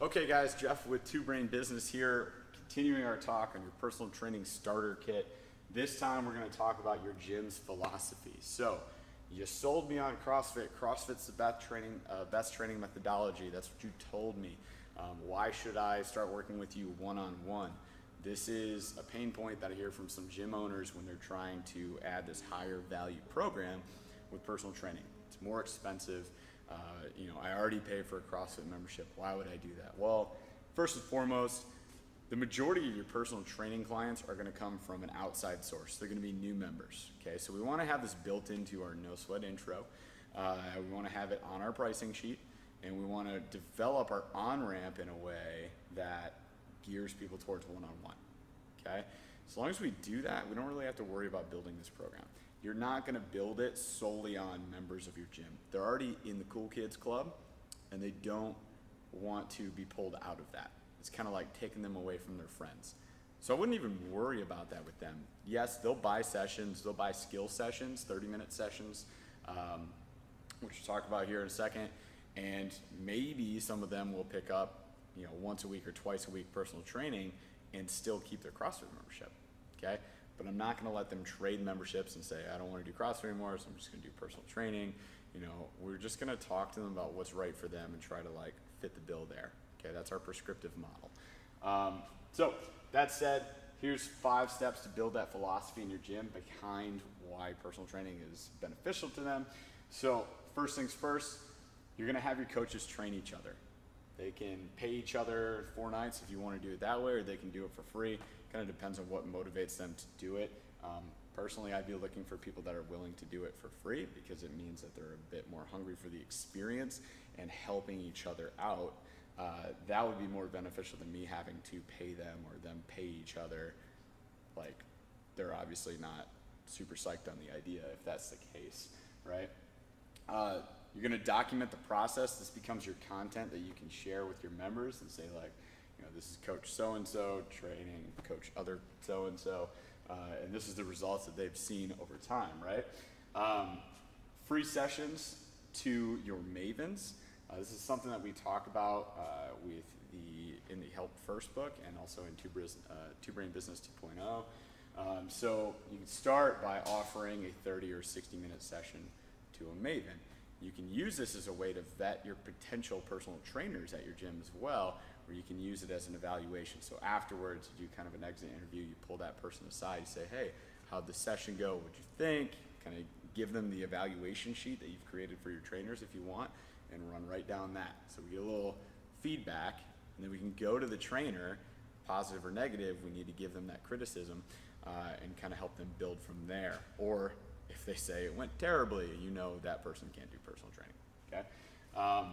Okay guys, Jeff with Two Brain Business here, continuing our talk on your personal training starter kit. This time we're going to talk about your gym's philosophy. So, you sold me on CrossFit. CrossFit's the best training methodology. That's what you told me. Why should I start working with you one-on-one? This is a pain point that I hear from some gym owners when they're trying to add this higher value program with personal training. It's more expensive. I already pay for a CrossFit membership. Why would I do that? Well, first and foremost, the majority of your personal training clients are going to come from an outside source. They're going to be new members. Okay, so we want to have this built into our no sweat intro. We want to have it on our pricing sheet, and we want to develop our on-ramp in a way that gears people towards one-on-one. Okay, as long as we do that, we don't really have to worry about building this program. You're not going to build it solely on members of your gym. They're already in the Cool Kids Club, and they don't want to be pulled out of that. It's kind of like taking them away from their friends. So I wouldn't even worry about that with them. Yes, they'll buy sessions, they'll buy skill sessions, 30-minute sessions, which we'll talk about here in a second, and maybe some of them will pick up, once a week or twice a week personal training and still keep their CrossFit membership, okay? But I'm not going to let them trade memberships and say, I don't want to do CrossFit anymore, so I'm just going to do personal training. We're just going to talk to them about what's right for them and try to fit the bill there. Okay, that's our prescriptive model. So that said, here's 5 steps to build that philosophy in your gym behind why personal training is beneficial to them. So first things first, you're going to have your coaches train each other. They can pay each other 4 nights if you want to do it that way, or they can do it for free. Kind of depends on what motivates them to do it. Personally, I'd be looking for people that are willing to do it for free because it means that they're a bit more hungry for the experience and helping each other out. That would be more beneficial than me having to pay them or them pay each other. They're obviously not super psyched on the idea if that's the case, right? You're going to document the process. This becomes your content that you can share with your members and say this is Coach so-and-so training Coach other so-and-so, and this is the results that they've seen over time, right? Free sessions to your Mavens. This is something that we talk about in the Help First book and also in Two Brain Business 2.0. So you can start by offering a 30 or 60-minute session to a Maven. You can use this as a way to vet your potential personal trainers at your gym as well, where you can use it as an evaluation. So afterwards, you do kind of an exit interview, you pull that person aside, you say, hey, how'd the session go? What'd you think? Kind of give them the evaluation sheet that you've created for your trainers if you want, and run right down that. So we get a little feedback, and then we can go to the trainer, positive or negative, we need to give them that criticism and kind of help them build from there. Or if they say it went terribly, that person can't do personal training, okay?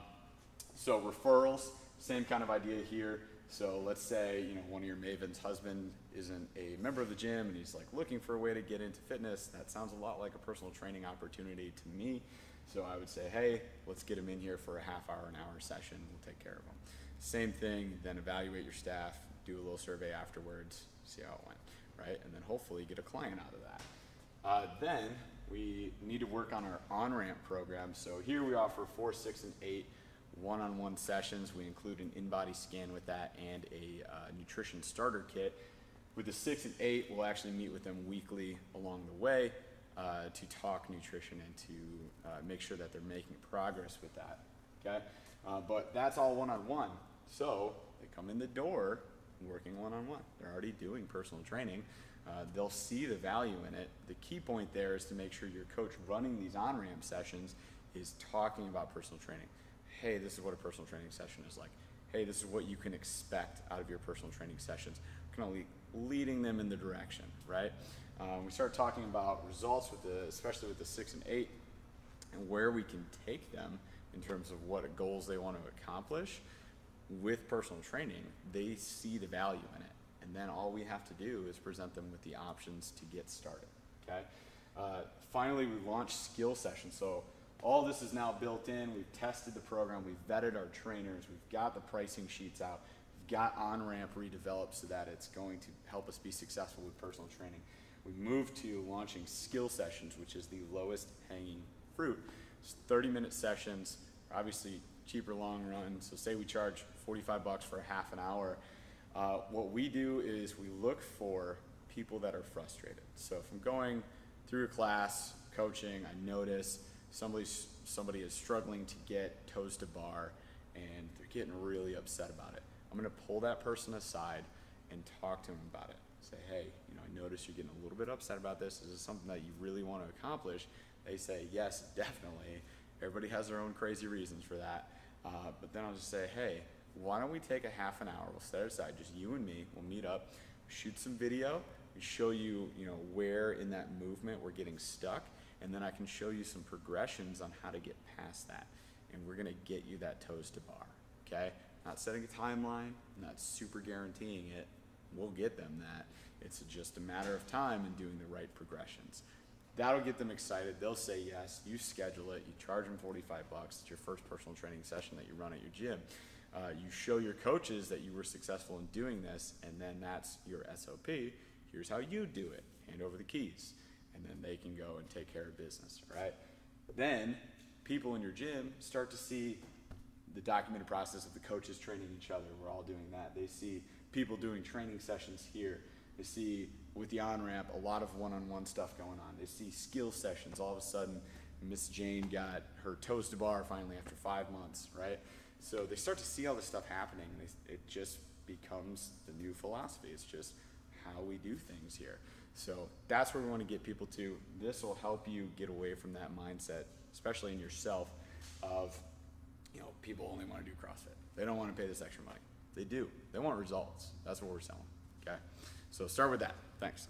So referrals, same kind of idea here. So let's say, one of your Maven's husband isn't a member of the gym and he's looking for a way to get into fitness. That sounds a lot like a personal training opportunity to me. So I would say, hey, let's get him in here for a half hour, an hour session. We'll take care of him. Same thing, then evaluate your staff, do a little survey afterwards, see how it went, right? And then hopefully get a client out of that. Then we need to work on our on-ramp program. So here we offer 4, 6, and 8 one-on-one sessions. We include an in-body scan with that and a nutrition starter kit. With the 6 and 8, we'll actually meet with them weekly along the way to talk nutrition and to make sure that they're making progress with that, okay? But that's all one-on-one. So they come in the door working one-on-one. They're already doing personal training. They'll see the value in it. The key point there is to make sure your coach running these on-ramp sessions is talking about personal training. Hey, this is what a personal training session is like. Hey, this is what you can expect out of your personal training sessions. Kind of leading them in the direction, right? We start talking about results especially with the 6 and 8, and where we can take them in terms of what goals they want to accomplish with personal training. They see the value in it, and then all we have to do is present them with the options to get started, okay? Finally, we launched skill sessions. So all this is now built in. We've tested the program. We've vetted our trainers. We've got the pricing sheets out. We've got on-ramp redeveloped so that it's going to help us be successful with personal training. We moved to launching skill sessions, which is the lowest hanging fruit. It's 30-minute sessions. obviously cheaper long run. So say we charge 45 bucks for a half an hour. What we do is we look for people that are frustrated. So if I'm going through a class, coaching, I notice somebody is struggling to get toes to bar and they're getting really upset about it. I'm gonna pull that person aside and talk to them about it. Say, hey, I notice you're getting a little bit upset about this. Is this something that you really want to accomplish? They say, yes, definitely. Everybody has their own crazy reasons for that. But then I'll just say, hey, why don't we take a half an hour? We'll set it aside, just you and me. We'll meet up, shoot some video, show you, where in that movement we're getting stuck, and then I can show you some progressions on how to get past that. And we're gonna get you that toes to bar, okay? Not setting a timeline, not super guaranteeing it. We'll get them that. It's just a matter of time and doing the right progressions. That'll get them excited. They'll say yes. You schedule it. You charge them 45 bucks. It's your first personal training session that you run at your gym. You show your coaches that you were successful in doing this, and then that's your SOP. Here's how you do it. Hand over the keys, and then they can go and take care of business, right? Then people in your gym start to see the documented process of the coaches training each other. We're all doing that. They see people doing training sessions here. They see with the on-ramp a lot of one-on-one stuff going on. They see skill sessions. All of a sudden, Miss Jane got her toes to bar finally after 5 months, right? So they start to see all this stuff happening. It just becomes the new philosophy. It's just how we do things here. So that's where we want to get people to. This will help you get away from that mindset, especially in yourself, of people only want to do CrossFit. They don't want to pay this extra money. They do. They want results. That's what we're selling. Okay? So start with that. Thanks.